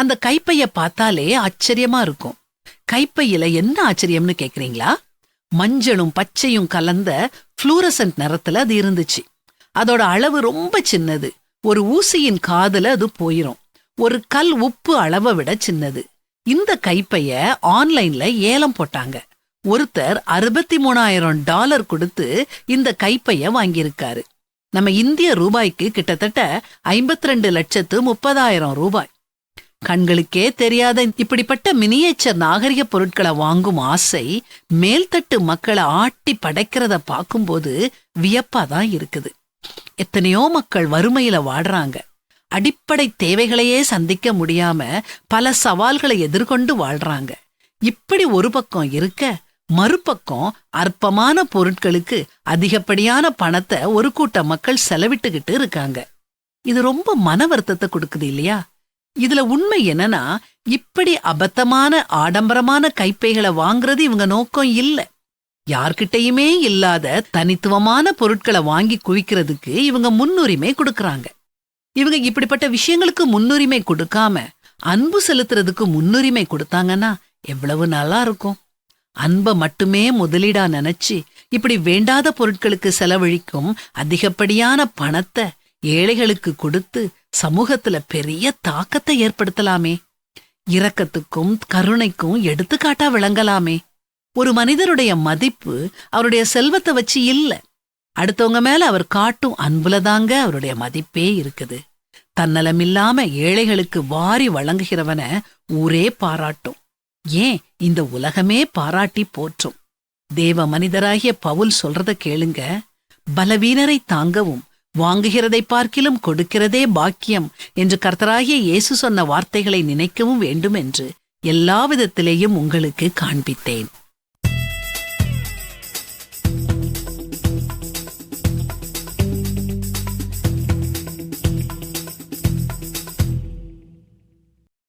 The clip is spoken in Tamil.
அந்த கைப்பைய பார்த்தாலே ஆச்சரியமா இருக்கும். கைப்பையில என்ன ஆச்சரியம்னு கேக்குறீங்களா? மஞ்சளும் பச்சையும் கலந்த புளூரசன்ட் நிறத்துல அது இருந்துச்சு. அதோட அளவு ரொம்ப சின்னது. ஒரு ஊசியின் காதுல அது போயிரும். ஒரு கல் உப்பு அளவை விட சின்னது. இந்த கைப்பைய ஆன்லைன்ல ஏலம் போட்டாங்க. ஒருத்தர் $63,000 கொடுத்து இந்த கைப்பைய வாங்கியிருக்காரு. நம்ம இந்திய ரூபாய்க்கு கிட்டத்தட்ட 52,30,000 ரூபாய். கண்களுக்கே தெரியாத இப்படிப்பட்ட மினியேச்சர் நாகரிக பொருட்களை வாங்கும் ஆசை மேல்தட்டு மக்களை ஆட்டி படைக்கிறத பார்க்கும்போது வியப்பாதான் இருக்குது. எத்தனையோ மக்கள் வறுமையில வாடுறாங்க. அடிப்படை தேவைகளையே சந்திக்க முடியாம பல சவால்களை எதிர்கொண்டு வாழ்றாங்க. இப்படி ஒரு பக்கம் இருக்க, மறுபக்கம் அற்பமான பொருட்களுக்கு அதிகப்படியான பணத்தை ஒரு கூட்ட மக்கள் செலவிட்டுக்கிட்டு இருக்காங்க. இது ரொம்ப மன வருத்தத்தை கொடுக்குது இல்லையா? இதுல உண்மை என்னன்னா, இப்படி அபத்தமான ஆடம்பரமான கைப்பைகளை வாங்குறது இவங்க நோக்கம் இல்ல. யார்கிட்டயுமே இல்லாத தனித்துவமான பொருட்களை வாங்கி குவிக்கிறதுக்கு இவங்க முன்னுரிமை கொடுக்கறாங்க. இவங்க இப்படிப்பட்ட விஷயங்களுக்கு முன்னுரிமை கொடுக்காம அன்பு செலுத்துறதுக்கு முன்னுரிமை கொடுத்தாங்கன்னா எவ்வளவு நல்லா இருக்கும். அன்பை மட்டுமே முதலீடா நினைச்சு இப்படி வேண்டாத பொருட்களுக்கு செலவழிக்கும் அதிகப்படியான பணத்தை ஏழைகளுக்கு கொடுத்து சமூகத்துல பெரிய தாக்கத்தை ஏற்படுத்தலாமே. இரக்கத்துக்கும் கருணைக்கும் எடுத்துக்காட்டா விளங்கலாமே. ஒரு மனிதருடைய மதிப்பு அவருடைய செல்வத்தை வச்சு இல்ல, அடுத்தவங்க மேல அவர் காட்டும் அன்புலதாங்க அவருடைய மதிப்பே இருக்குது. தன்னலமில்லாம ஏழைகளுக்கு வாரி வழங்குகிறவன ஊரே பாராட்டும். ஏன் இந்த உலகமே பாராட்டி போற்றும். தேவ மனிதராகிய பவுல் சொல்றத கேளுங்க. பலவீனரை தாங்கவும் வாங்குகிறதை பார்க்கிலும் கொடுக்கிறதே பாக்கியம் என்று கர்த்தராகிய இயேசு சொன்ன வார்த்தைகளை நினைக்கவும் வேண்டும் என்று எல்லா விதத்திலேயும் உங்களுக்கு காண்பித்தேன்.